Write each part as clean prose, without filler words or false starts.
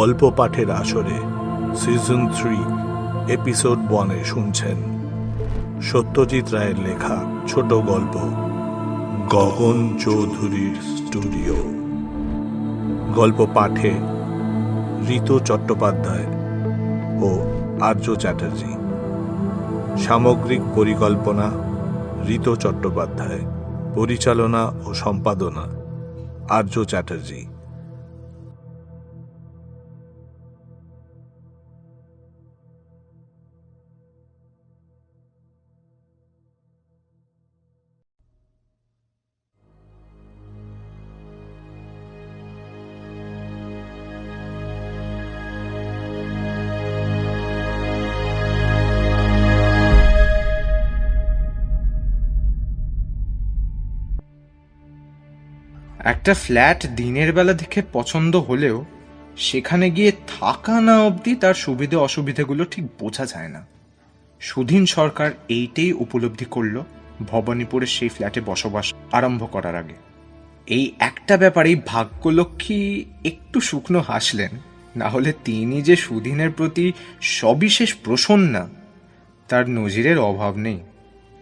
গল্প পাঠের আসরে সিজন 3 এপিসোড 1-এ শুনছেন সত্যজিৎ রায়ের লেখা ছোট গল্প গগন চৌধুরীর স্টুডিও। গল্প পাঠে ঋতু চট্টোপাধ্যায় ও আর্য চ্যাটার্জি। সামগ্রিক পরিকল্পনা ঋতু চট্টোপাধ্যায়, পরিচালনা ও সম্পাদনা আর্য চ্যাটার্জি। একটা ফ্ল্যাট দিনের বেলা দেখে পছন্দ হলেও সেখানে গিয়ে থাকা না অবধি তার সুবিধে অসুবিধেগুলো ঠিক বোঝা যায় না। সুধীন সরকার এইটাই উপলব্ধি করল ভবানীপুরে সেই ফ্ল্যাটে বসবাস আরম্ভ করার আগে। এই একটা ব্যাপারেই ভাগ্যলক্ষ্মী একটু শুকনো হাসলেন, না হলে তিনি যে সুধীনের প্রতি সবিশেষ প্রসন্না তার নজিরের অভাব নেই।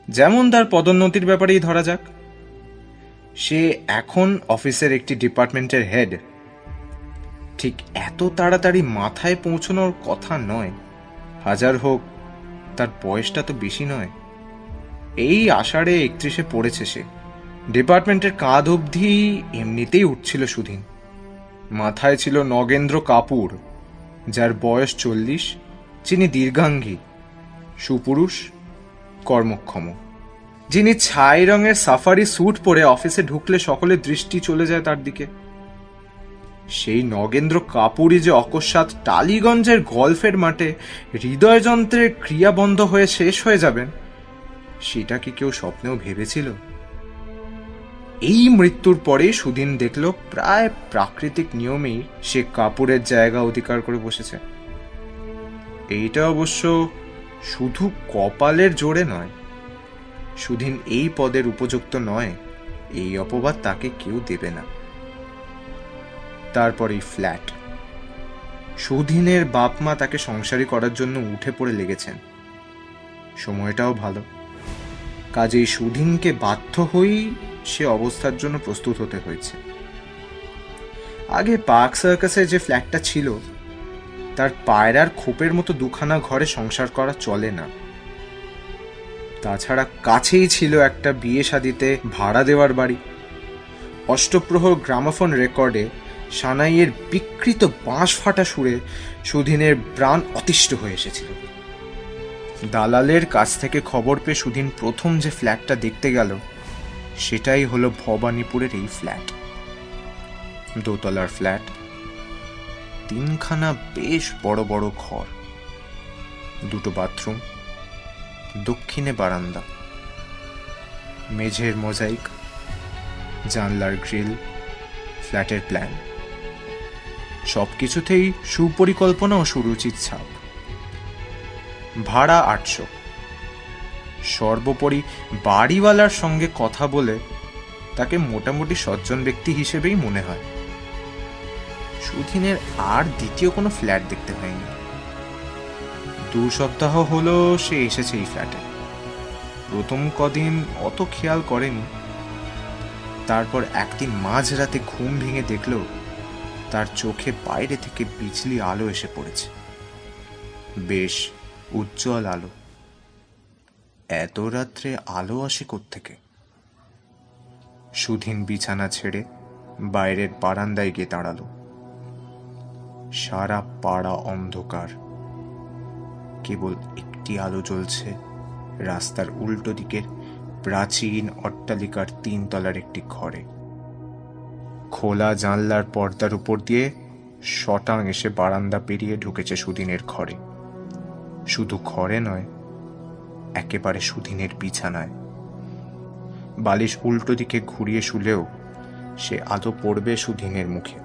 যেমন তার পদোন্নতির ব্যাপারেই ধরা যাক, সে এখন অফিসের একটি ডিপার্টমেন্টের হেড। ঠিক এত তাড়াতাড়ি মাথায় পৌঁছানোর কথা নয়, হাজার হোক তার বয়সটা তো বেশি নয়। এই আষাঢ়ে 31-এ পড়েছে সে। ডিপার্টমেন্টের কাঁধ অবধি এমনিতেই উঠছিল সুধীন। মাথায় ছিল নগেন্দ্র কাপুর, যার বয়স 40, যিনি দীর্ঘাঙ্গী, সুপুরুষ, কর্মক্ষম, যিনি ছাই রঙের সাফারি স্যুট পরে অফিসে ঢুকলে সকলের দৃষ্টি চলে যায় তার দিকে। সেই নগেন্দ্র কাপুরই যে অকস্মাৎ টালিগঞ্জের গল্ফের মাঠে হৃদয়যন্ত্রের ক্রিয়া বন্ধ হয়ে শেষ হয়ে যাবেন, সেটা কি কেউ স্বপ্নেও ভেবেছিল? এই মৃত্যুর পরে সুধীন দেখল প্রায় প্রাকৃতিক নিয়মেই সে কাপুরের জায়গা অধিকার করে বসেছে। এইটা অবশ্য শুধু কপালের জোরে নয়। সুধীন এই পদের উপযুক্ত নয়, এই অপবাদ তাকে কেউ দেবে না। তারপরেই ফ্ল্যাট। সুধীনের বাপ মা তাকে সংসারী করার জন্য উঠে পড়ে লেগেছেন। সময়টাও ভালো, কাজেই সুধীনকে বাধ্য হয়েই সে অবস্থার জন্য প্রস্তুত হতে হয়েছে। আগে পার্ক সার্কাসের যে ফ্ল্যাটটা ছিল, তার পায়রার খোপের মতো দুখানা ঘরে সংসার করা চলে না। তাছাড়া কাছেই ছিল একটা বিয়ে শাদিতে ভাড়া দেওয়ার বাড়ি। অষ্টপ্রহর গ্রামাফোন রেকর্ডে সানাইয়ের বিকৃত বাঁশ ফাটা সুরে সুধীনের প্রাণ অতিষ্ঠ হয়ে এসেছিল। দালালের কাছ থেকে খবর পেয়ে সুধীন প্রথম যে ফ্ল্যাটটা দেখতে গেল, সেটাই হলো ভবানীপুরের এই ফ্ল্যাট। দোতলার ফ্ল্যাট, 3খানা বেশ বড় বড় ঘর, 2টো বাথরুম, দক্ষিণে বারান্দা, মেঝের মোজাইক, জানলার গ্রিল, ফ্ল্যাটের প্ল্যান, সবকিছুতেই সুপরিকল্পনা ও সুরুচির ছাপ। ভাড়া 800। সর্বোপরি বাড়িওয়ালার সঙ্গে কথা বলে তাকে মোটামুটি সজ্জন ব্যক্তি হিসেবেই মনে হয়। সুধীনের আর দ্বিতীয় কোনো ফ্ল্যাট দেখতে হয়নি। 2 সপ্তাহ হলো সে এসেছে এই ফ্ল্যাটে। প্রথম কদিন অত খেয়াল করেনি। তারপর একদিন মাঝরাতে ঘুম ভেঙে দেখল তার চোখে বাইরে থেকে বিজলি আলো এসে পড়েছে। বেশ উজ্জ্বল আলো। এত রাত্রে আলো আসে কোত্থেকে? সুধীন বিছানা ছেড়ে বাইরের বারান্দায় গিয়ে দাঁড়ালো। সারা পাড়া অন্ধকার। কেবল একটি আলো জ্বলছে রাস্তার উল্টো দিকের প্রাচীন অট্টালিকার 3 তলার একটি ঘরে। খোলা জানলার পর্দার উপর দিয়ে শটাং এসে বারান্দা পেরিয়ে ঢুকেছে সুধীনের ঘরে। শুধু ঘরে নয়, একেবারে সুধীনের বিছানায়। বালিশ উল্টো দিকে ঘুরিয়ে শুলেও সে আলো পড়বে সুধীনের মুখে।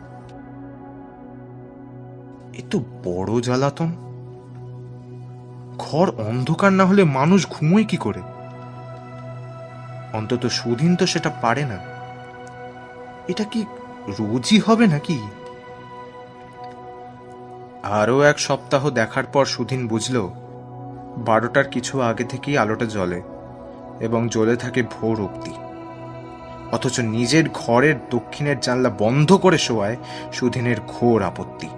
এ তো বড় জ্বালাতন। ঘর অন্ধকার না হলে মানুষ ঘুমোয় কি করে? অন্তত সুধীন তো সেটা পারে না। এটা কি রোজই হবে নাকি? আরও এক সপ্তাহ দেখার পর সুধীন বুঝল 12টার কিছু আগে থেকেই আলোটা জ্বলে এবং জ্বলে থাকে ভোর অবধি। অথচ নিজের ঘরের দক্ষিণের জানলা বন্ধ করে শোয়ায় সুধীনের ঘোর আপত্তি।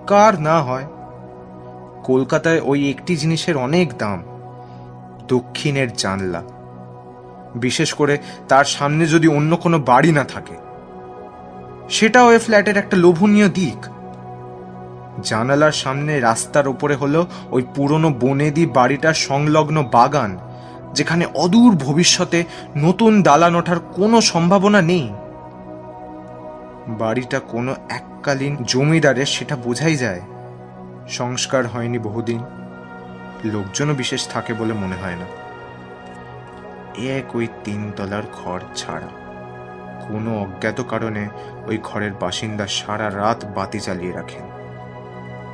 কার না হয়? কলকাতায় ওই একটি জিনিসের অনেক দাম, দক্ষিণের জানলা। বিশেষ করে তার সামনে যদি অন্য কোনো বাড়ি না থাকে, সেটা ওই ফ্ল্যাটের একটা লোভনীয় দিক। জানালার সামনে রাস্তার ওপরে হলো ওই পুরনো বনেদি বাড়িটার সংলগ্ন বাগান, যেখানে অদূর ভবিষ্যতে নতুন দালান ওঠার কোনো সম্ভাবনা নেই। বাড়িটা কোনো এককালীন জমিদারের, সেটা বোঝাই যায়। সংস্কার হয়নি বহুদিন, লোকজনও বিশেষ থাকে বলে মনে হয় না। এক ওই 3 তলার ঘর ছাড়া। কোনো অজ্ঞাত কারণে ওই ঘরের বাসিন্দা সারা রাত বাতি জ্বালিয়ে রাখেন।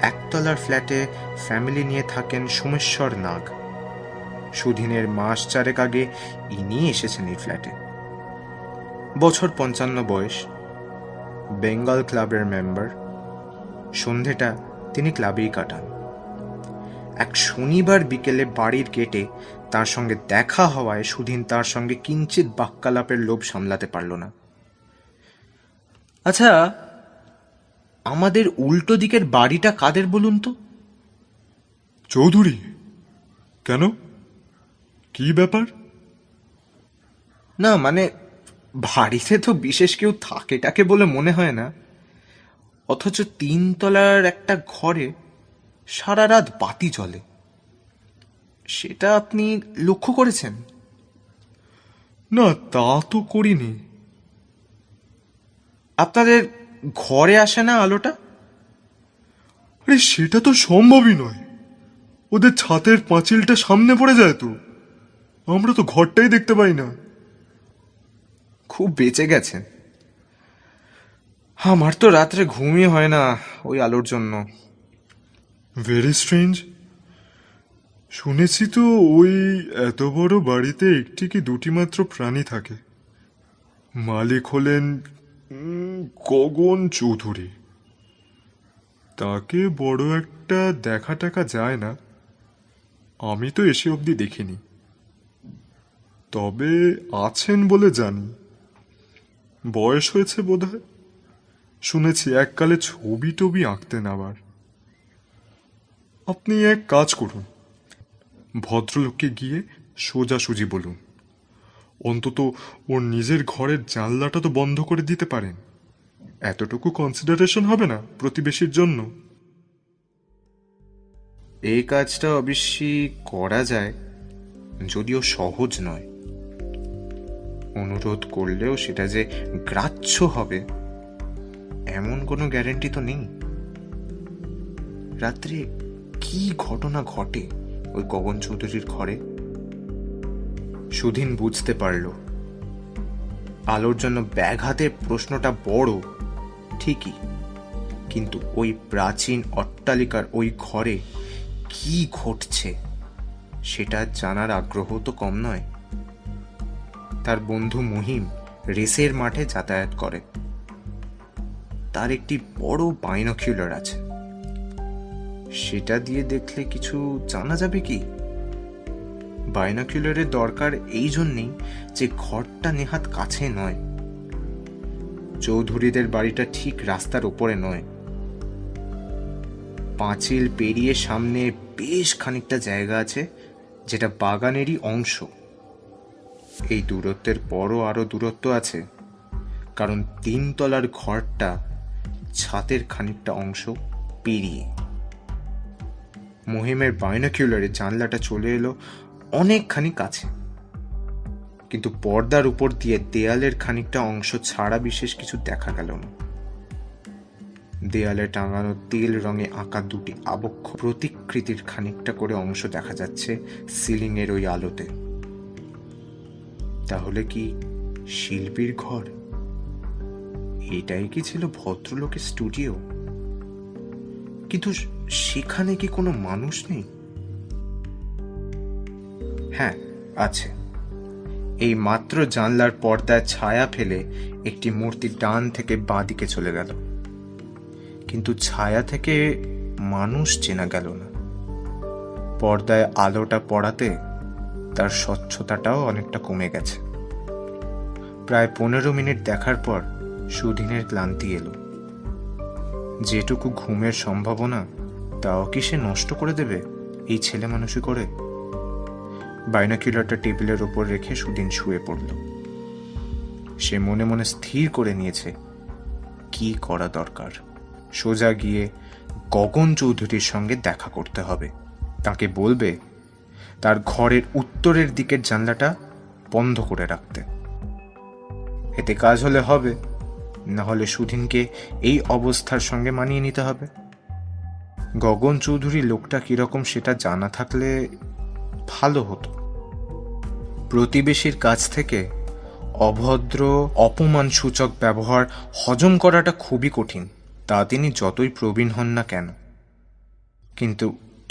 একতলার ফ্ল্যাটে ফ্যামিলি নিয়ে থাকেন সোমেশ্বর নাগ। সুধীনের মাস 4 আগে ইনি এসেছেন এই ফ্ল্যাটে। বছর 55 বয়স, বেঙ্গল ক্লাবের মেম্বার। সন্ধেটা তিনি ক্লাবেই কাটান। এক শনিবার বিকেলে বাড়ির গেটে তার সঙ্গে দেখা হওয়ায় সুধীন তার সঙ্গে কিঞ্চিত বাক্যালাপের লোভ সামলাতে পারল না। আচ্ছা, আমাদের উল্টো দিকের বাড়িটা কাদের বলুন তো? চৌধুরী? কেন, কি ব্যাপার? না মানে, বাড়িতে তো বিশেষ কেউ থাকে টাকে বলে মনে হয় না, অথচ 3 তলার একটা ঘরে সারা রাত বাতি জ্বলে। সেটা আপনি লক্ষ্য করেছেন? না, তা তো করিনি। আপনাদের ঘরে আসে না আলোটা? আরে সেটা তো সম্ভবই নয়। ওদের ছাতের পাঁচিলটা সামনে পড়ে যায় তো, আমরা তো ঘরটাই দেখতে পাই না। খুব বেঁচে গেছেন। আমার তো রাত্রে ঘুমই হয় না ওই আলোর জন্য। Very strange. শুনেছি তো ওই এত বড় বাড়িতে একটি কি দুটি মাত্র প্রাণী থাকে। মালিক হলেন গগন চৌধুরী। তাকে বড় একটা দেখা টাকা যায় না, আমি তো এসে অবধি দেখিনি। তবে আছেন বলে জানি। বয়স হয়েছে বোধহয়। শুনেছি এককালে ছবি টবি আঁকতেন আবার। আপনি এক কাজ করুন, ভদ্রলোককে গিয়ে সোজাসুজি বলুন, অন্তত ওর নিজের ঘরের জানলাটা তো বন্ধ করে দিতে পারেন। এতটুকু কনসিডারেশন হবে না প্রতিবেশীর জন্য? এই কাজটা অবশ্যই করা যায়, যদিও সহজ নয়। অনুরোধ করলেও সেটা যে গ্রাহ্য হবে এমন কোনো গ্যারান্টি তো নেই। রাত্রে কি ঘটনা ঘটে ওই গগন চৌধুরীর ঘরে? সুধীন বুঝতে পারল আলোর জন্য ব্যাঘাতের প্রশ্নটা বড় ঠিকই, কিন্তু ওই প্রাচীন অট্টালিকার ওই ঘরে কি ঘটছে সেটা জানার আগ্রহ তো কম নয়। তার বন্ধু মহিম রেসের মাঠে যাতায়াত করে। তার একটি বড় বাইনোকিউলার আছে। সেটা দিয়ে দেখলে কিছু জানা যাবে কি? বাইনোকিউলারের দরকার এই জন্যেই যে ঘরটা নেহাত কাছে নয়। চৌধুরীদের বাড়িটা ঠিক রাস্তার ওপরে নয়। পাঁচিল পেরিয়ে সামনে বেশ খানিকটা জায়গা আছে, যেটা বাগানেরই অংশ। এই দূরত্বের পরও আরো দূরত্ব আছে, কারণ 3 তলার ঘরটা ছাতের খানিকটা অংশ পেরিয়ে। মহিমের বাইনোকিউলারে জানলাটা চলে এলো অনেকখানি কাছে, কিন্তু পর্দার উপর দিয়ে দেয়ালের খানিকটা অংশ ছাড়া বিশেষ কিছু দেখা গেল না। দেয়ালে টাঙানো তেল রঙে আঁকা দুটি আবক্ষ প্রতিকৃতির খানিকটা করে অংশ দেখা যাচ্ছে সিলিং এর ওই আলোতে। তাহলে কি শিল্পীর ঘর? এটাই কি ছিল ভদ্রলোকের স্টুডিও? কিন্তু সেখানে কি কোনো মানুষ নেই? হ্যাঁ, আছে। এই মাত্র জানলার পর্দায় ছায়া ফেলে একটি মূর্তি ডান থেকে বাঁ দিকে চলে গেল। কিন্তু ছায়া থেকে মানুষ চেনা গেল না। পর্দায় আলোটা পড়াতে তার স্বচ্ছতাটাও অনেকটা কমে গেছে। প্রায় 15 মিনিট দেখার পর সুধীনের ক্লান্তি এলো। যেটুকু ঘুমের সম্ভাবনা তাও কি সে নষ্ট করে দেবে এই ছেলে মানুষই করে? বাইনোকুলারটা টেবিলের ওপর রেখে সুধীন শুয়ে পড়ল। সে মনে মনে স্থির করে নিয়েছে কি করা দরকার। সোজা গিয়ে গগন চৌধুরীর সঙ্গে দেখা করতে হবে। তাকে বলবে তার ঘরের উত্তরের দিকের জানলাটা বন্ধ করে রাখতে। এতে কাজ হলে হবে, না হলে সুধীনকে এই অবস্থার সঙ্গে মানিয়ে নিতে হবে। গগন চৌধুরী লোকটা কিরকম সেটা জানা থাকলে ভালো হতো। প্রতিবেশীর কাছ থেকে অভদ্র অপমানসূচক ব্যবহার হজম করাটা খুবই কঠিন, তা তিনি যতই প্রবীণ হন না কেন। কিন্তু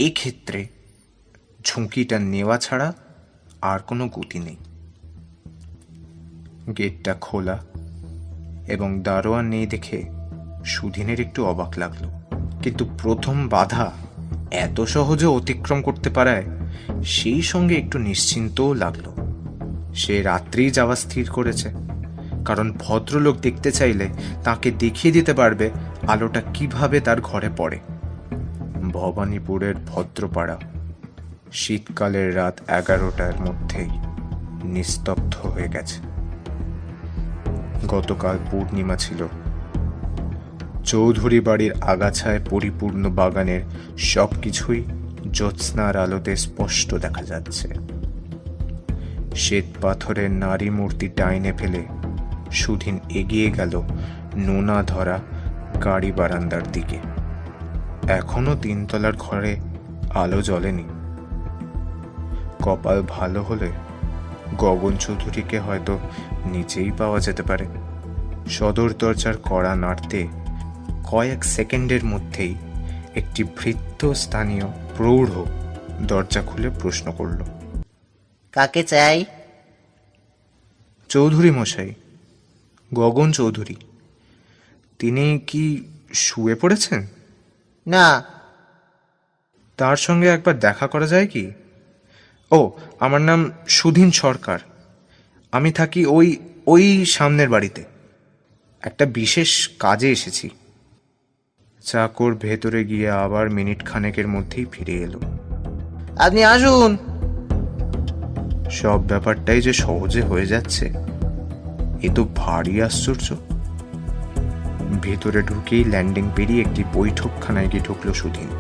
এক্ষেত্রে ঝুঁকিটা নেওয়া ছাড়া আর কোনো গতি নেই। গেটটা খোলা এবং দারোয়ান নেই দেখে সুধীনের একটু অবাক লাগলো। কিন্তু প্রথম বাধা এত সহজে অতিক্রম করতে পারায় সেই সঙ্গে একটু নিশ্চিন্তও লাগলো। সে রাত্রেই যাওয়া স্থির করেছে, কারণ ভদ্রলোক দেখতে চাইলে তাকে দেখিয়ে দিতে পারবে আলোটা কিভাবে তার ঘরে পড়ে। ভবানীপুরের ভদ্রপাড়া শীতকালের রাত 11টার মধ্যেই নিস্তব্ধ হয়ে গেছে। গতকাল পূর্ণিমা ছিল। চৌধুরী বাড়ির আগাছায় পরিপূর্ণ বাগানের সবকিছুই জ্যোৎস্নার আলোতে স্পষ্ট দেখা যাচ্ছে। শ্বেত পাথরের নারী মূর্তি ডাইনে ফেলে সুধীন এগিয়ে গেল নোনা ধরা গাড়ি বারান্দার দিকে। এখনো 3 তলার ঘরে আলো জ্বলেনি। কপাল ভালো হলে গগন চৌধুরীকে হয়তো নিচেই পাওয়া যেতে পারে। সদর দরজার কড়া নাড়তে কয়েক সেকেন্ডের মধ্যেই একটি ভৃত্য স্থানীয় প্রৌঢ় দরজা খুলে প্রশ্ন করল, কাকে চাই? চৌধুরী মশাই, গগন চৌধুরী। তিনি কি শুয়ে পড়েছেন? না। তার সঙ্গে একবার দেখা করা যায় কি? ও, আমার নাম সুধীন সরকার। আমি থাকি ওই সামনের বাড়িতে। একটা বিশেষ কাজে এসেছি। চাকর ভেতরে গিয়ে আবার মিনিট খানেকের মধ্যেই ফিরে এলো। আপনি আসুন। সব ব্যাপারটাই যে সহজে হয়ে যাচ্ছে, এ তো ভারী আশ্চর্য। ভেতরে ঢুকেই ল্যান্ডিং পেরিয়ে একটি বৈঠকখানায় গিয়ে ঢুকলো সুধীন।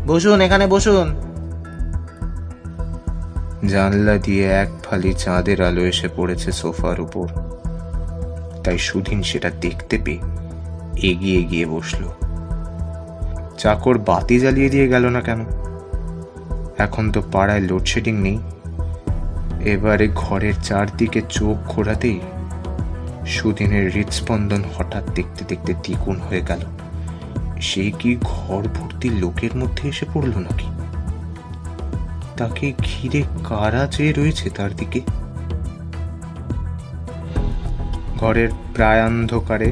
বসুন, এখানে বসুন। জানলা দিয়ে এক ফালি চাঁদের আলো এসে পড়েছে সোফার উপর, তাই সুধীন সেটা দেখতে পেয়ে এগিয়ে গিয়ে বসল। চাকর বাতি জ্বালিয়ে দিয়ে গেল না কেন? এখন তো পাড়ায় লোডশেডিং নেই। এবারে ঘরের চারদিকে চোখ ঘোরাতেই সুধীনের হৃদস্পন্দন হঠাৎ দেখতে দেখতে দ্বিগুণ হয়ে গেল। সে কি ঘর ভর্তি লোকের মধ্যে এসে পড়ল নাকি? তাকে ঘিরে কারা চেয়ে রয়েছে তার দিকে? ঘরের প্রায় অন্ধকারে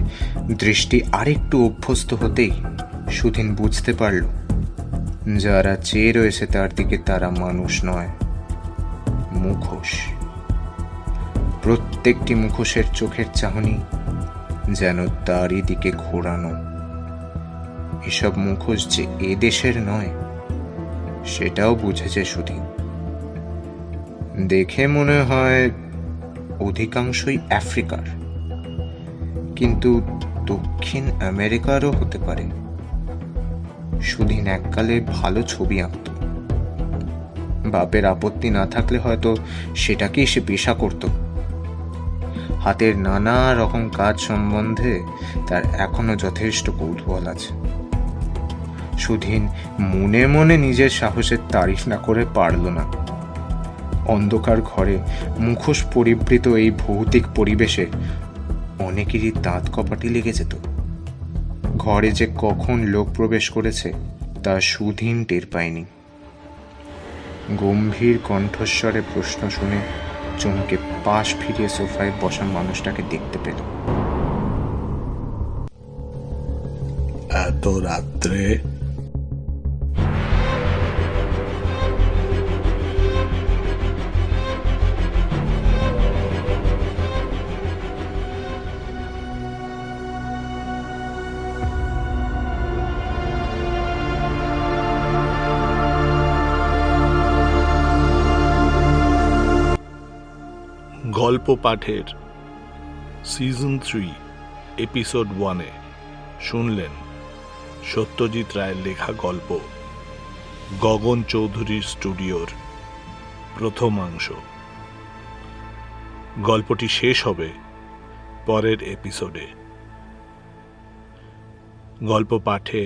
দৃষ্টি আরেকটু অভ্যস্ত হতেই সুধীন বুঝতে পারল যারা চেয়ে রয়েছে তার দিকে তারা মানুষ নয়, মুখোশ। প্রত্যেকটি মুখোশের চোখের চাহনি যেন তারই দিকে ঘোরানো। এসব মুখোশ যে এ দেশের নয় সেটাও বুঝেছে সুধীন। দেখে মনে হয় অধিকাংশই আফ্রিকার, কিন্তু দক্ষিণ আমেরিকারও হতে পারে। সুধীন এককালে ভালো ছবি আঁকত। বাপের আপত্তি না থাকলে হয়তো সেটাকেই সে পেশা করত। হাতের নানা রকম কাজ সম্বন্ধে তার এখনো যথেষ্ট কৌতূহল আছে। সুধীন মনে মনে নিজের সাহসের তারিফ না করে পারল না। অন্ধকার ঘরে মুখোশ পরিবৃত এই ভৌতিক পরিবেশে অনেকেরই দাঁত কপাটি লেগে যেত। ঘরে যে কখন লোক প্রবেশ করেছে তা সুধীন টের পায়নি। গম্ভীর কণ্ঠস্বরে প্রশ্ন শুনে চমকে পাশ ফিরিয়ে সোফায় বসা মানুষটাকে দেখতে পেল। এত রাত্রে? গল্প পাঠের সিজন 3 এপিসোড 1-এ শুনলেন সত্যজিৎ রায়ের লেখা গল্প গগন চৌধুরীর স্টুডিওর প্রথমাংশ। গল্পটি শেষ হবে পরের এপিসোডে। গল্প পাঠে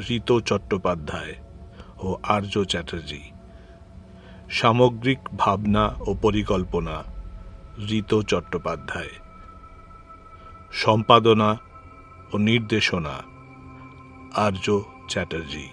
ঋত চট্টোপাধ্যায় ও আর্য চ্যাটার্জি। সামগ্রিক ভাবনা ও পরিকল্পনা ঋত চট্টোপাধ্যায়। সম্পাদনা ও নির্দেশনা আর্য চ্যাটার্জি।